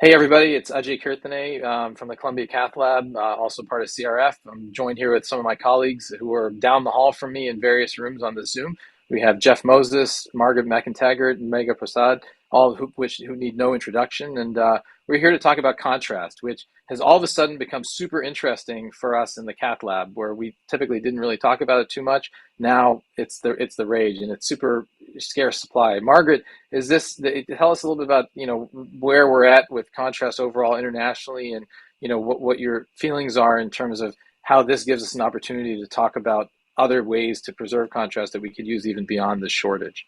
Hey everybody, it's Ajay Kirtane from the Columbia Cath Lab, also part of CRF. I'm joined here with some of my colleagues who are down the hall from me in various rooms on the Zoom. We have Jeff Moses, Margaret McEntegart, and Megha Prasad, all of who need no introduction. And we're here to talk about contrast, which has all of a sudden become super interesting for us in the Cath Lab, where we typically didn't really talk about it too much. Now it's the rage, and it's super scarce supply. Margaret, tell us a little bit about where we're at with contrast overall internationally, and what your feelings are in terms of how this gives us an opportunity to talk about other ways to preserve contrast that we could use even beyond the shortage.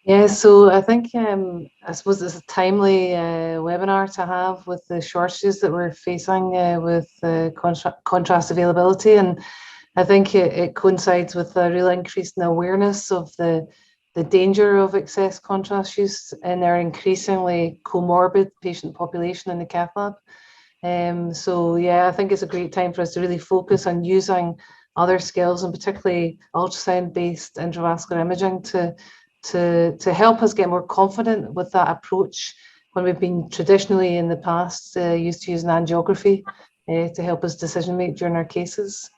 Yeah, so I think I suppose it's a timely webinar to have with the shortages that we're facing with contrast availability, and I think it coincides with a real increase in awareness of the danger of excess contrast use in our increasingly comorbid patient population in the cath lab. So yeah, I think it's a great time for us to really focus on using other skills, and particularly ultrasound-based intravascular imaging to help us get more confident with that approach when we've been traditionally in the past used to using angiography to help us decision make during our cases.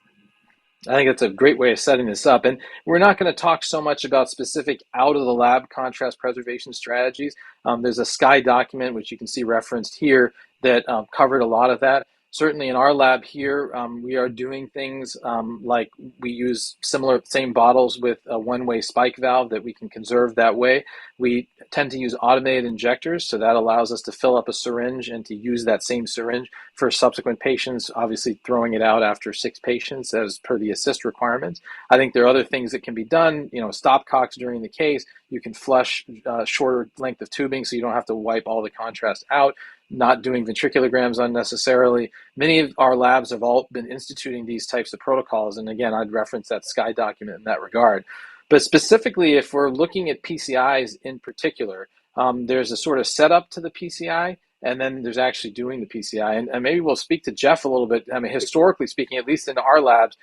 I think that's a great way of setting this up. And we're not going to talk so much about specific out of the lab contrast preservation strategies. There's a SKY document, which you can see referenced here, that covered a lot of that. Certainly in our lab here, we are doing things like we use same bottles with a one-way spike valve that we can conserve that way. We tend to use automated injectors, so that allows us to fill up a syringe and to use that same syringe for subsequent patients, obviously throwing it out after 6 patients as per the assist requirements. I think there are other things that can be done, stopcocks during the case. You can flush shorter length of tubing so you don't have to wipe all the contrast out, not doing ventriculograms unnecessarily. Many of our labs have all been instituting these types of protocols. And again, I'd reference that SKY document in that regard. But specifically, if we're looking at PCIs in particular, there's a sort of setup to the PCI, and then there's actually doing the PCI. And maybe we'll speak to Jeff a little bit. I mean, historically speaking, at least in our labs,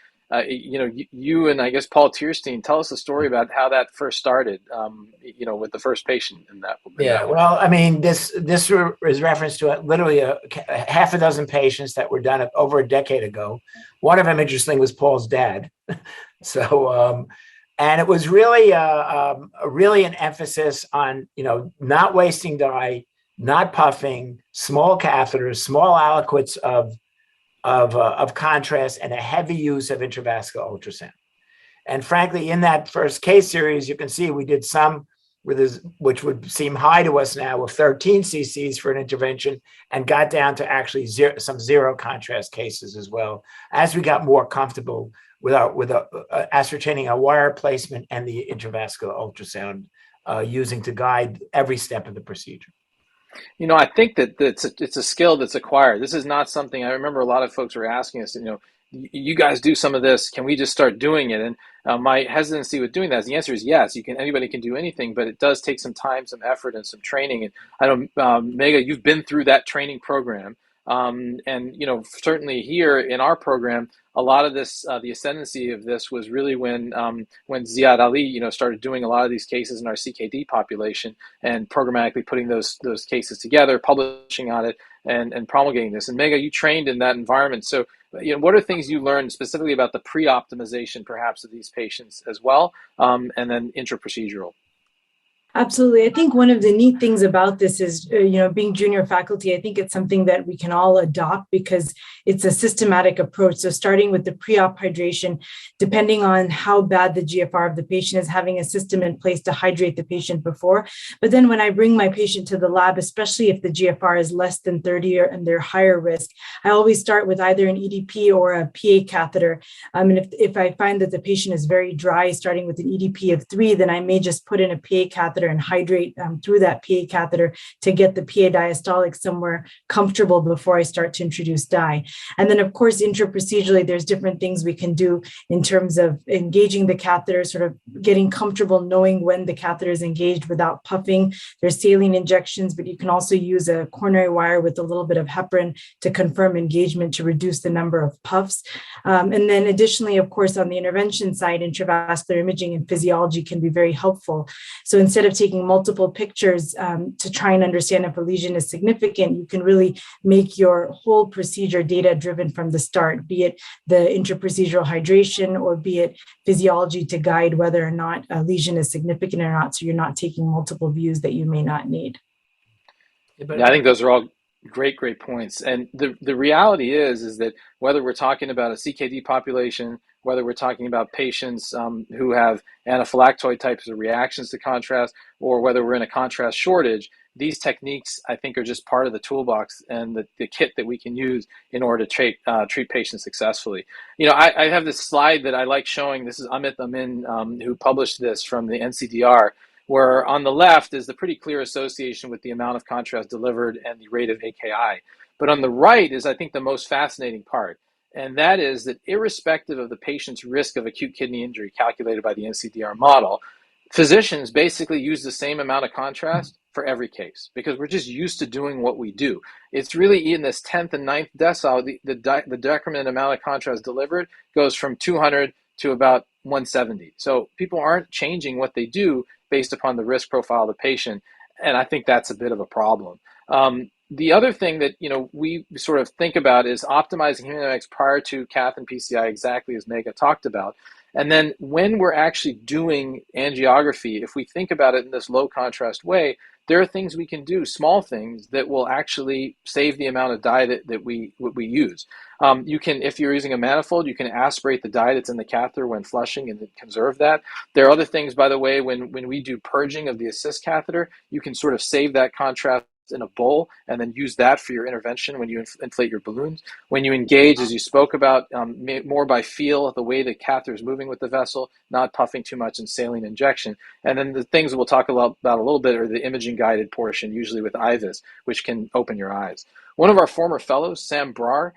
you and I guess Paul Tierstein, tell us a story about how that first started, with the first patient in that. Well, I mean, this is reference to literally a half a dozen patients that were done over a decade ago. One of them, interestingly, was Paul's dad. So, and it was really an emphasis on, not wasting dye, not puffing, small catheters, small aliquots of contrast, and a heavy use of intravascular ultrasound. And frankly, in that first case series, you can see we did some which would seem high to us now, of 13 cc's for an intervention, and got down to actually some zero contrast cases as well, as we got more comfortable with ascertaining our wire placement and the intravascular ultrasound using to guide every step of the procedure. I think that it's a skill that's acquired. This is not something, I remember a lot of folks were asking us, you guys do some of this, can we just start doing it? And my hesitancy with doing that is the answer is yes, anybody can do anything, but it does take some time, some effort, and some training. And I know, Megha, you've been through that training program. And certainly here in our program, a lot of this, the ascendancy of this was really when Ziad Ali, started doing a lot of these cases in our CKD population and programmatically putting those cases together, publishing on it, and promulgating this. And Megha, you trained in that environment. So, what are things you learned specifically about the pre-optimization, perhaps, of these patients as well, and then intra-procedural? Absolutely. I think one of the neat things about this is, being junior faculty, I think it's something that we can all adopt because it's a systematic approach. So starting with the pre-op hydration, depending on how bad the GFR of the patient is, having a system in place to hydrate the patient before. But then when I bring my patient to the lab, especially if the GFR is less than 30 and they're higher risk, I always start with either an EDP or a PA catheter. And if I find that the patient is very dry, starting with an EDP of 3, then I may just put in a PA catheter and hydrate through that PA catheter to get the PA diastolic somewhere comfortable before I start to introduce dye. And then, of course, intraprocedurally, there's different things we can do in terms of engaging the catheter, sort of getting comfortable knowing when the catheter is engaged without puffing. There's saline injections, but you can also use a coronary wire with a little bit of heparin to confirm engagement to reduce the number of puffs. And then additionally, of course, on the intervention side, intravascular imaging and physiology can be very helpful. So instead of of taking multiple pictures to try and understand if a lesion is significant, you can really make your whole procedure data-driven from the start, be it the intraprocedural hydration or be it physiology to guide whether or not a lesion is significant or not, so you're not taking multiple views that you may not need. Yeah, I think those are all great points. And the reality is that whether we're talking about a CKD population, whether we're talking about patients who have anaphylactoid types of reactions to contrast, or whether we're in a contrast shortage, these techniques, I think, are just part of the toolbox and the kit that we can use in order to treat patients successfully. You know, I have this slide that I like showing. This is Amit Amin, who published this from the NCDR, where on the left is the pretty clear association with the amount of contrast delivered and the rate of AKI. But on the right is, I think, the most fascinating part. And that is that irrespective of the patient's risk of acute kidney injury calculated by the NCDR model, physicians basically use the same amount of contrast for every case because we're just used to doing what we do. It's really in this 10th and 9th decile, the decrement amount of contrast delivered goes from 200 to about 170. So people aren't changing what they do based upon the risk profile of the patient. And I think that's a bit of a problem. The other thing that, you know, we sort of think about is optimizing hemodynamics prior to cath and PCI, exactly as Megha talked about. And then when we're actually doing angiography, if we think about it in this low contrast way, there are things we can do, small things that will actually save the amount of dye that we use. You can, if you're using a manifold, you can aspirate the dye that's in the catheter when flushing and conserve that. There are other things, by the way, when we do purging of the assist catheter, you can sort of save that contrast in a bowl and then use that for your intervention when you inflate your balloons. When you engage, as you spoke about, more by feel, the way the catheter is moving with the vessel, not puffing too much, and saline injection. And then the things we'll talk about a little bit are the imaging guided portion, usually with IVUS, which can open your eyes. One of our former fellows, Sam Brar,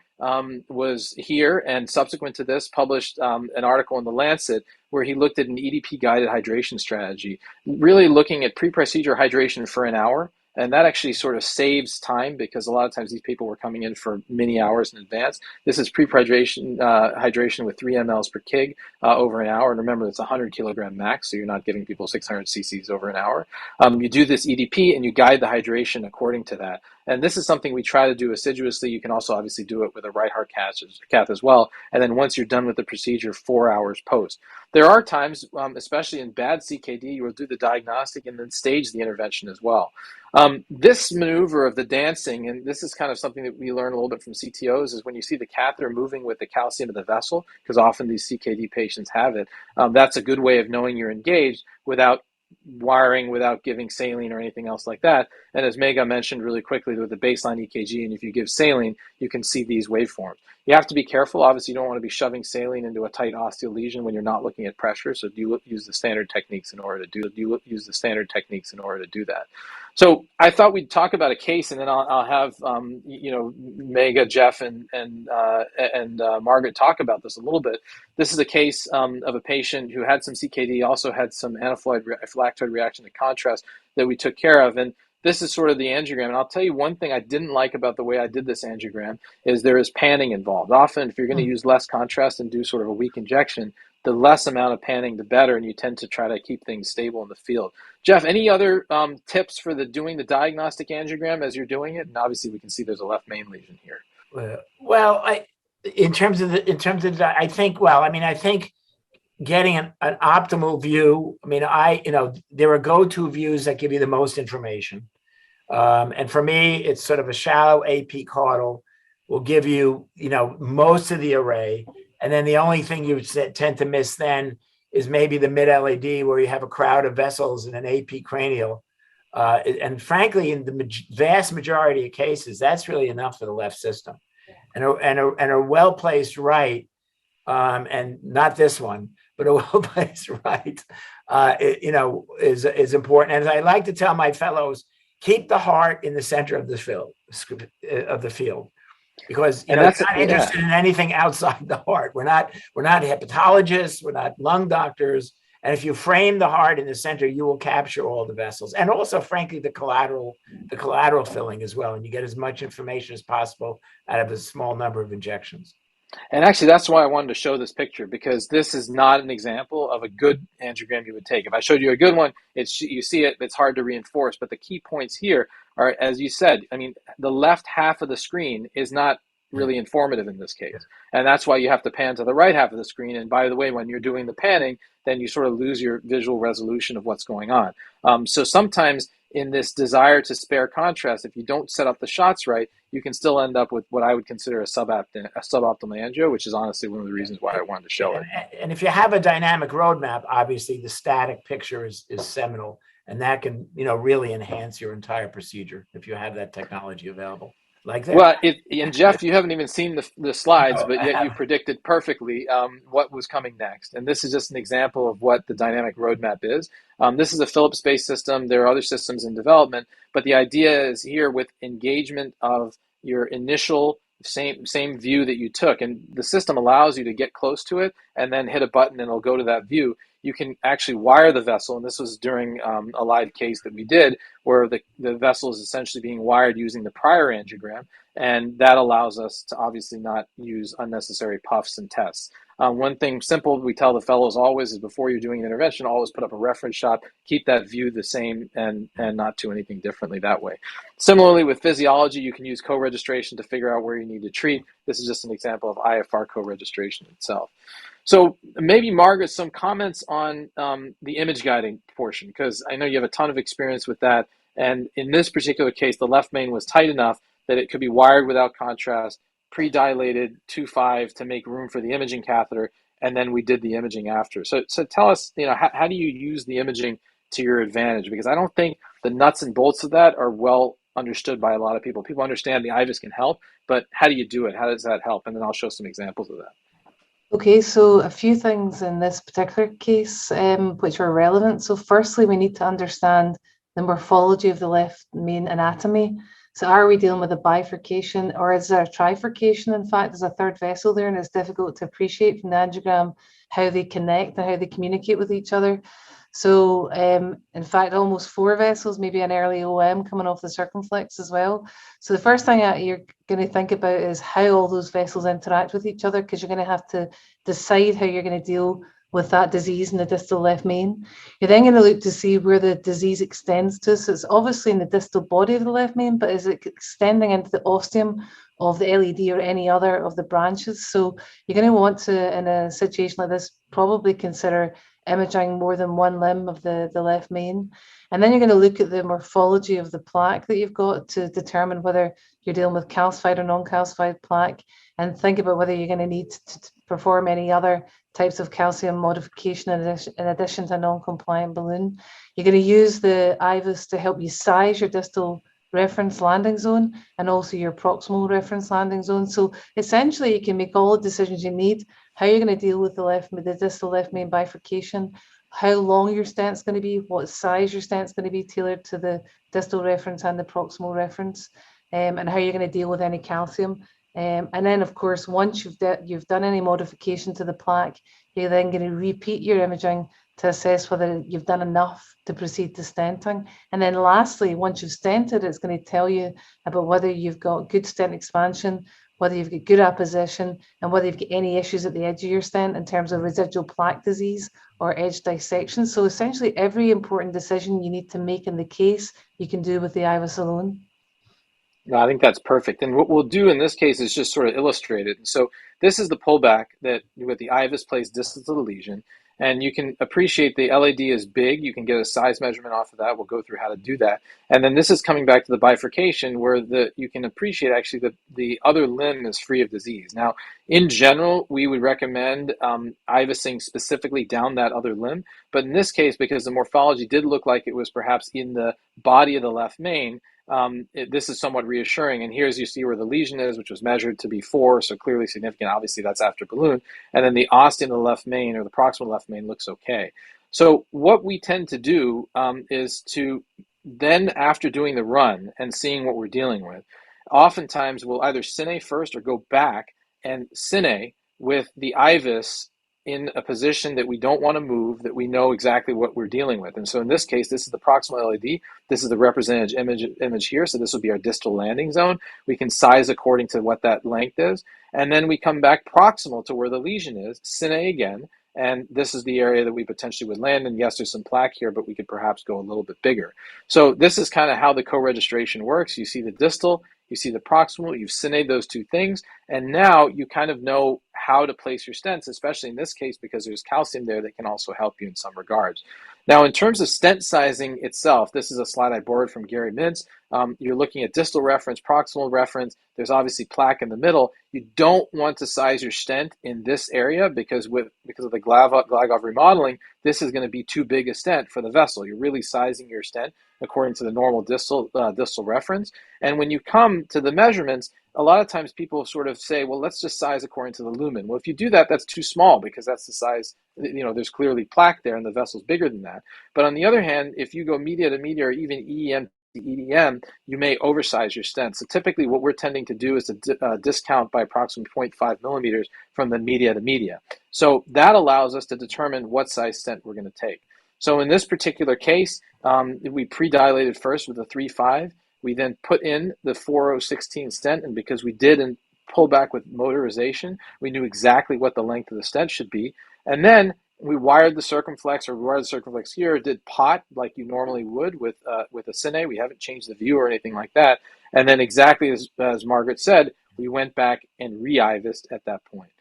was here and subsequent to this published an article in The Lancet where he looked at an EDP guided hydration strategy, really looking at pre-procedure hydration for an hour. And that actually sort of saves time because a lot of times these people were coming in for many hours in advance. This is pre-hydration hydration with 3 mLs per kg over an hour. And remember, it's 100 kilogram max, so you're not giving people 600 cc's over an hour. You do this EDP and you guide the hydration according to that. And this is something we try to do assiduously. You can also obviously do it with a right heart cath as well. And then once you're done with the procedure, 4 hours post. There are times, especially in bad CKD, you will do the diagnostic and then stage the intervention as well. This maneuver of the dancing, and this is kind of something that we learn a little bit from CTOs, is when you see the catheter moving with the calcium of the vessel, because often these CKD patients have it, that's a good way of knowing you're engaged without wiring, without giving saline or anything else like that. And as Megha mentioned really quickly with the baseline EKG, and if you give saline, you can see these waveforms. You have to be careful. Obviously, you don't want to be shoving saline into a tight osteal lesion when you're not looking at pressure. So do you use the standard techniques in order to do that? So I thought we'd talk about a case, and then I'll have Megha, Jeff, and Margaret talk about this a little bit. This is a case of a patient who had some CKD, also had some anaphylactoid reaction to contrast that we took care of. And this is sort of the angiogram. And I'll tell you one thing I didn't like about the way I did this angiogram is there is panning involved. Often, if you're going to use less contrast and do sort of a weak injection, the less amount of panning, the better, and you tend to try to keep things stable in the field. Jeff, any other tips for doing the diagnostic angiogram as you're doing it? And obviously, we can see there's a left main lesion here. Well, I think getting an optimal view. There are go-to views that give you the most information, and for me, it's sort of a shallow AP caudal will give you, most of the array. And then the only thing you tend to miss then is maybe the mid-LAD where you have a crowd of vessels in an AP cranial. And frankly, in the vast majority of cases, that's really enough for the left system. And a well-placed right, and not this one, but a well-placed right, is important. And as I like to tell my fellows, keep the heart in the center of the field. Because we're not interested in anything outside the heart. We're not hepatologists. We're not lung doctors. And if you frame the heart in the center, you will capture all the vessels, and also, frankly, the collateral filling as well. And you get as much information as possible out of a small number of injections. And actually, that's why I wanted to show this picture, because this is not an example of a good angiogram you would take. If I showed you a good one, you see it, it's hard to reinforce. But the key points here are, as you said, I mean, the left half of the screen is not really informative in this case. And that's why you have to pan to the right half of the screen. And by the way, when you're doing the panning, then you sort of lose your visual resolution of what's going on. So sometimes in this desire to spare contrast, if you don't set up the shots right, you can still end up with what I would consider a suboptimal angio, which is honestly one of the reasons why I wanted to show it. And if you have a dynamic roadmap, obviously the static picture is seminal, and that can, really enhance your entire procedure if you have that technology available. Like that. Well, and Jeff, you haven't even seen the slides, but yet you predicted perfectly what was coming next. And this is just an example of what the dynamic roadmap is. This is a Philips-based system. There are other systems in development, but the idea is here with engagement of your initial same view that you took, and the system allows you to get close to it and then hit a button and it'll go to that view. You can actually wire the vessel, and this was during a live case that we did, where the vessel is essentially being wired using the prior angiogram, and that allows us to obviously not use unnecessary puffs and tests. One thing simple we tell the fellows always is, before you're doing an intervention, always put up a reference shot, keep that view the same, and not do anything differently that way. Similarly, with physiology, you can use co-registration to figure out where you need to treat. This is just an example of IFR co-registration itself. So maybe, Margaret, some comments on the image guiding portion, because I know you have a ton of experience with that. And in this particular case, the left main was tight enough that it could be wired without contrast, pre-dilated 2.5 to make room for the imaging catheter, and then we did the imaging after. So tell us, how do you use the imaging to your advantage? Because I don't think the nuts and bolts of that are well understood by a lot of people. People understand the IVUS can help, but how do you do it? How does that help? And then I'll show some examples of that. Okay, so a few things in this particular case which are relevant. So firstly, we need to understand the morphology of the left main anatomy. So are we dealing with a bifurcation, or is there a trifurcation? In fact, there's a third vessel there, and it's difficult to appreciate from the angiogram how they connect and how they communicate with each other. So in fact, almost 4 vessels, maybe an early OM coming off the circumflex as well. So the first thing you're going to think about is how all those vessels interact with each other, because you're going to have to decide how you're going to deal with that disease in the distal left main. You're then going to look to see where the disease extends to. So it's obviously in the distal body of the left main, but is it extending into the ostium of the LED or any other of the branches? So you're going to want to, in a situation like this, probably consider imaging more than one limb of the left main. And then you're going to look at the morphology of the plaque that you've got to determine whether you're dealing with calcified or non-calcified plaque, and think about whether you're going to need to perform any other types of calcium modification in addition to a non-compliant balloon. You're going to use the IVUS to help you size your distal reference landing zone and also your proximal reference landing zone. So essentially, you can make all the decisions you need, how you're going to deal with the distal left main bifurcation, how long your stent's going to be, what size your stent's going to be tailored to the distal reference and the proximal reference, and how you're going to deal with any calcium. And then, of course, once you've done any modification to the plaque, you're then going to repeat your imaging to assess whether you've done enough to proceed to stenting. And then lastly, once you've stented, it's going to tell you about whether you've got good stent expansion, whether you've got good apposition, and whether you've got any issues at the edge of your stent in terms of residual plaque disease or edge dissection. So essentially, every important decision you need to make in the case, you can do with the IVUS alone. No, I think that's perfect. And what we'll do in this case is just sort of illustrate it. And so this is the pullback that with the IVUS placed distal to the lesion. And you can appreciate the LAD is big. You can get a size measurement off of that. We'll go through how to do that. And then this is coming back to the bifurcation where you can appreciate actually the other limb is free of disease. Now, in general, we would recommend IVUSing specifically down that other limb. But in this case, because the morphology did look like it was perhaps in the body of the left main, this is somewhat reassuring. And here's, you see where the lesion is, which was measured to be 4, so clearly significant. Obviously, that's after balloon. And then the ostium of the left main, or the proximal left main, looks okay. So what we tend to do is to then, after doing the run and seeing what we're dealing with, oftentimes we'll either cine first or go back and cine with the IVUS in a position that we don't want to move, that we know exactly what we're dealing with. And so in this case, this is the proximal LAD. This is the represented image here. So this will be our distal landing zone. We can size according to what that length is. And then we come back proximal to where the lesion is, cine again. And this is the area that we potentially would land. And yes, there's some plaque here, but we could perhaps go a little bit bigger. So this is kind of how the co-registration works. You see the distal, you see the proximal, you've cineed those two things, and now you kind of know how to place your stents, especially in this case because there's calcium there that can also help you in some regards. Now, in terms of stent sizing itself, this is a slide I borrowed from Gary Mintz. You're looking at distal reference, proximal reference. There's obviously plaque in the middle. You don't want to size your stent in this area because of the Glagov remodeling, this is going to be too big a stent for the vessel. You're really sizing your stent according to the normal distal reference. And when you come to the measurements, a lot of times people sort of say, well, let's just size according to the lumen. Well, if you do that, that's too small because that's the size, there's clearly plaque there and the vessel's bigger than that. But on the other hand, if you go media to media or even EEM to EDM, you may oversize your stent. So typically what we're tending to do is to discount by approximately 0.5 millimeters from the media to media. So that allows us to determine what size stent we're going to take. So in this particular case, we pre-dilated first with a 3.5. We then put in the 4.016 stent, and because we did and pull back with motorization, we knew exactly what the length of the stent should be. And then we wired the circumflex, or wired the circumflex here, did pot like you normally would with a cine. We haven't changed the view or anything like that. And then exactly as Margaret said, we went back and re-IVUSed at that point.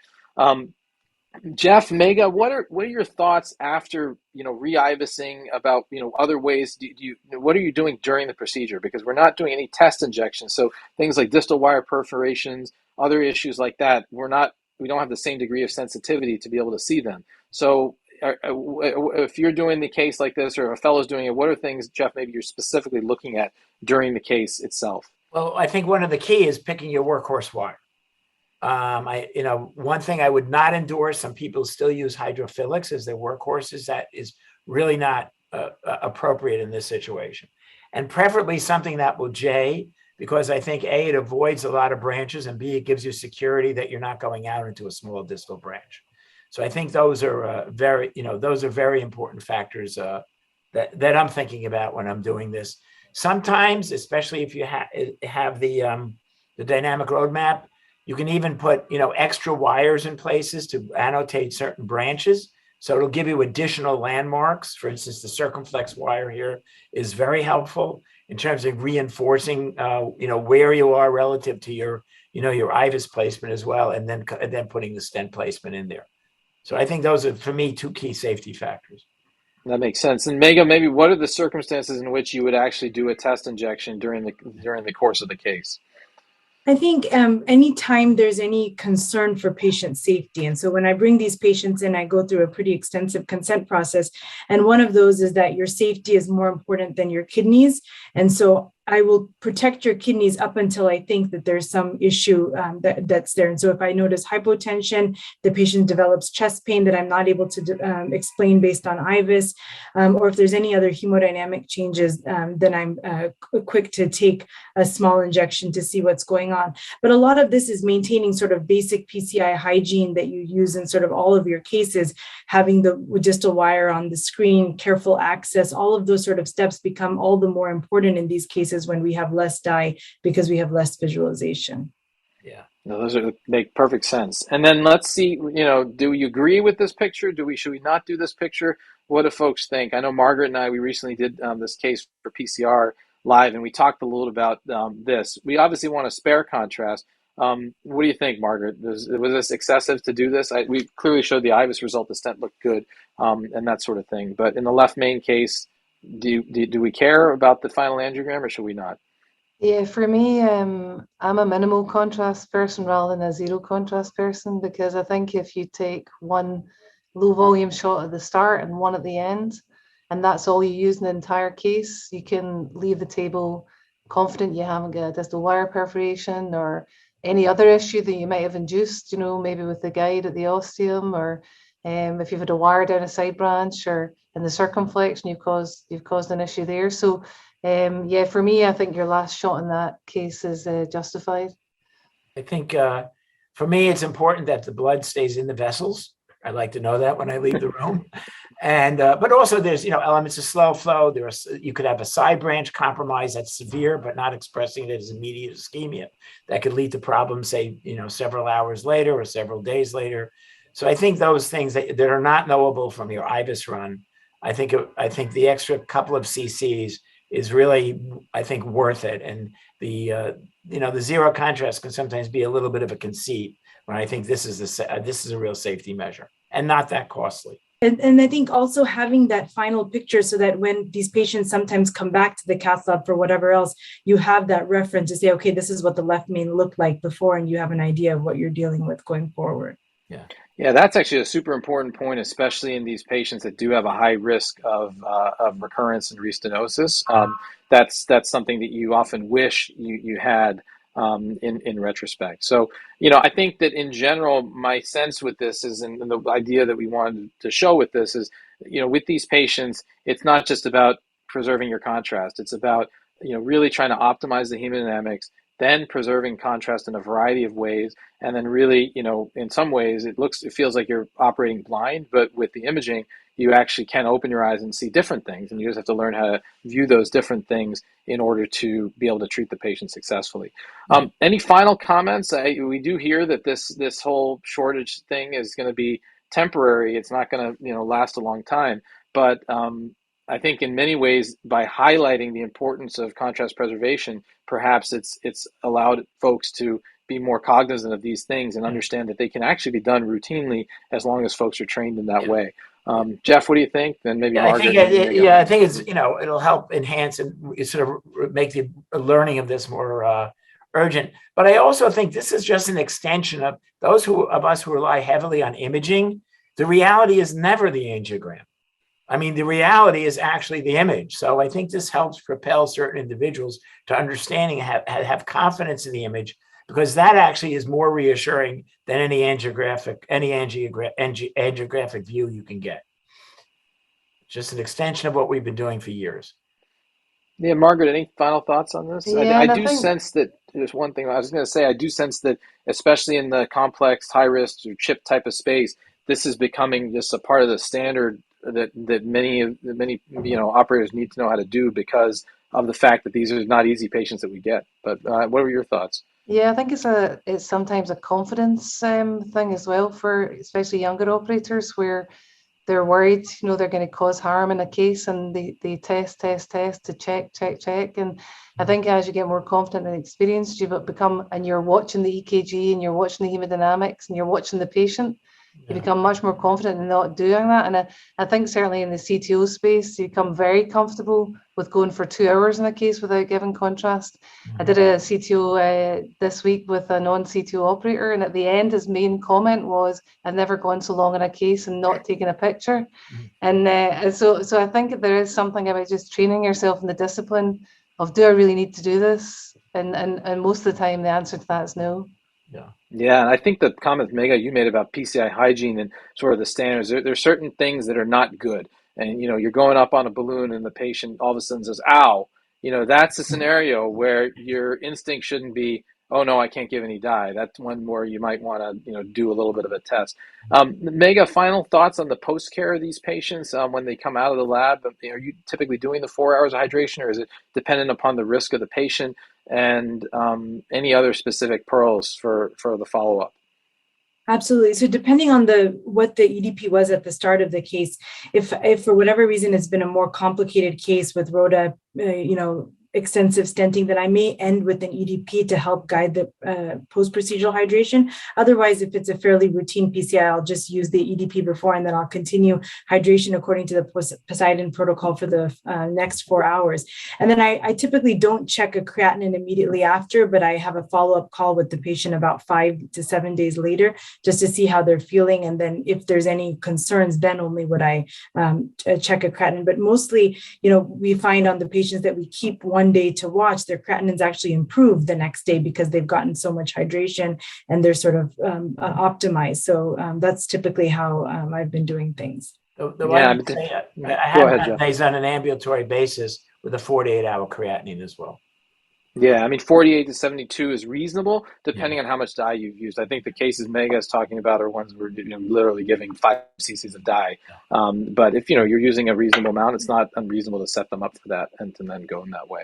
Jeff, Megha, what are your thoughts after re-IVUSing about other ways? What are you doing during the procedure? Because we're not doing any test injections, so things like distal wire perforations, other issues like that, we don't have the same degree of sensitivity to be able to see them. So if you're doing the case like this, or a fellow's doing it, what are things, Jeff, maybe you're specifically looking at during the case itself? Well, I think one of the key is picking your workhorse wire. One thing I would not endorse, some people still use hydrophilics as their workhorses. That is really not appropriate in this situation. And preferably something that will J, because I think A, it avoids a lot of branches, and B, it gives you security that you're not going out into a small distal branch. So I think those are very important factors that I'm thinking about when I'm doing this. Sometimes, especially if you have the dynamic roadmap, you can even put, extra wires in places to annotate certain branches. So it'll give you additional landmarks. For instance, the circumflex wire here is very helpful in terms of reinforcing, where you are relative to your IVUS placement as well, and then putting the stent placement in there. So I think those are, for me, two key safety factors. That makes sense. And Megha, maybe what are the circumstances in which you would actually do a test injection during the course of the case? I think anytime there's any concern for patient safety. And so when I bring these patients in, I go through a pretty extensive consent process. And one of those is that your safety is more important than your kidneys. And so I will protect your kidneys up until I think that there's some issue that's there. And so if I notice hypotension, the patient develops chest pain that I'm not able to explain based on IVUS, or if there's any other hemodynamic changes, then I'm quick to take a small injection to see what's going on. But a lot of this is maintaining sort of basic PCI hygiene that you use in sort of all of your cases, having the distal wire on the screen, careful access, all of those sort of steps become all the more important in these cases when we have less dye because we have less visualization. Yeah, no, those make perfect sense. And then let's see, do you agree with this picture? Should we not do this picture? What do folks think? I know Margaret and we recently did this case for PCR live, and we talked a little about this. We obviously want a spare contrast. What do you think, Margaret? Was this excessive to do this? We clearly showed the IVUS result, the stent looked good, and that sort of thing. But in the left main case, do we care about the final angiogram, or should we not? Yeah, for me, I'm a minimal contrast person rather than a zero contrast person, because I think if you take one low volume shot at the start and one at the end, and that's all you use in the entire case, you can leave the table confident you haven't got a distal wire perforation or any other issue that you might have induced, maybe with the guide at the ostium, or if you've had a wire down a side branch or in the circumflex, you've caused an issue there. So yeah, for me, I think your last shot in that case is justified. I think for me, it's important that the blood stays in the vessels. I like to know that when I leave the room. And but also there's elements of slow flow. You could have a side branch compromise that's severe but not expressing it as immediate ischemia that could lead to problems, say several hours later or several days later. So I think those things that are not knowable from your IVUS run, I think the extra couple of cc's is really, I think, worth it. And the the zero contrast can sometimes be a little bit of a conceit, when I think this is a real safety measure and not that costly. And I think also having that final picture, so that when these patients sometimes come back to the cath lab for whatever else, you have that reference to say, okay, this is what the left main looked like before, and you have an idea of what you're dealing with going forward. Yeah, that's actually a super important point, especially in these patients that do have a high risk of recurrence and restenosis. That's something that you often wish you had in retrospect. So, I think that in general, my sense with this is, and the idea that we wanted to show with this is, with these patients, it's not just about preserving your contrast. It's about, really trying to optimize the hemodynamics, then preserving contrast in a variety of ways. And then really, in some ways it feels like you're operating blind, but with the imaging, you actually can open your eyes and see different things. And you just have to learn how to view those different things in order to be able to treat the patient successfully. Any final comments? We do hear that this whole shortage thing is going to be temporary. It's not going to, last a long time. But I think in many ways, by highlighting the importance of contrast preservation, perhaps it's allowed folks to be more cognizant of these things and understand that they can actually be done routinely as long as folks are trained in that way. Jeff, what do you think? Then maybe Margaret. I think it's it'll help enhance and sort of make the learning of this more urgent. But I also think this is just an extension of those of us who rely heavily on imaging. The reality is never the angiogram. I mean, the reality is actually the image. So I think this helps propel certain individuals to understanding and have confidence in the image, because that actually is more reassuring than any angiographic view you can get. Just an extension of what we've been doing for years. Yeah, Margaret, any final thoughts on this? Yeah, I do sense that there's one thing I was going to say. I do sense that, especially in the complex, high risk or chip type of space, this is becoming just a part of the standard that many operators need to know how to do, because of the fact that these are not easy patients that we get. But what were your thoughts? Yeah, I think it's sometimes a confidence thing as well, for especially younger operators, where they're worried, they're going to cause harm in a case, and they test to check. And I think as you get more confident and experienced, and you're watching the EKG and you're watching the hemodynamics and you're watching the patient, you become much more confident in not doing that. And I think certainly in the CTO space, you become very comfortable with going for 2 hours in a case without giving contrast. I did a CTO this week with a non-CTO operator, and at the end, his main comment was, "I've never gone so long in a case and not taken a picture." And so I think there is something about just training yourself in the discipline of, do I really need to do this? And most of the time, the answer to that is no. Yeah, and I think the comment, Megha, you made about PCI hygiene and sort of the standards, there's certain things that are not good. And, you're going up on a balloon and the patient all of a sudden says, "Ow." That's a scenario where your instinct shouldn't be, "Oh, no, I can't give any dye." That's one where you might want to, do a little bit of a test. Megha, final thoughts on the post-care of these patients when they come out of the lab? Are you typically doing the 4 hours of hydration, or is it dependent upon the risk of the patient? And any other specific pearls for the follow-up? Absolutely. So depending on what the EDP was at the start of the case, if for whatever reason it's been a more complicated case with rhoda, extensive stenting, then I may end with an EDP to help guide the post-procedural hydration. Otherwise, if it's a fairly routine PCI, I'll just use the EDP before, and then I'll continue hydration according to the POSEIDON protocol for the next 4 hours. And then I typically don't check a creatinine immediately after, but I have a follow-up call with the patient about 5 to 7 days later, just to see how they're feeling. And then if there's any concerns, then only would I check a creatinine. But mostly, we find on the patients that we keep one day to watch, their creatinines actually improve the next day because they've gotten so much hydration and they're sort of optimized. So that's typically how I've been doing things. I have done these on an ambulatory basis with a 48-hour creatinine as well. Yeah, I mean, 48 to 72 is reasonable, depending on how much dye you've used. I think the cases Megha is talking about are ones where you're literally giving 5 cc's of dye. But if you're using a reasonable amount, it's not unreasonable to set them up for that and to then go in that way.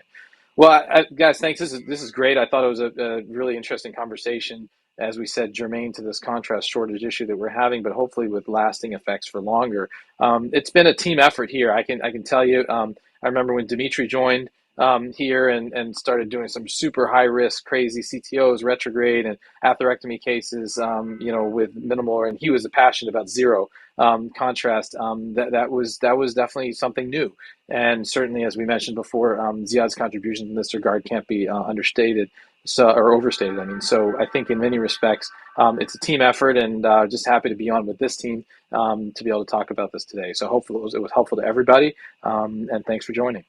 Well, guys, thanks. This is great. I thought it was a really interesting conversation. As we said, germane to this contrast shortage issue that we're having, but hopefully with lasting effects for longer. It's been a team effort here. I can tell you. I remember when Dimitri joined here and started doing some super high risk, crazy CTOs, retrograde, and atherectomy cases. With minimal, and he was passionate about zero contrast. That was definitely something new. And certainly, as we mentioned before, Ziad's contribution in this regard can't be understated, or overstated. I mean, so I think in many respects, it's a team effort, and just happy to be on with this team to be able to talk about this today. So hopefully it was helpful to everybody, and thanks for joining.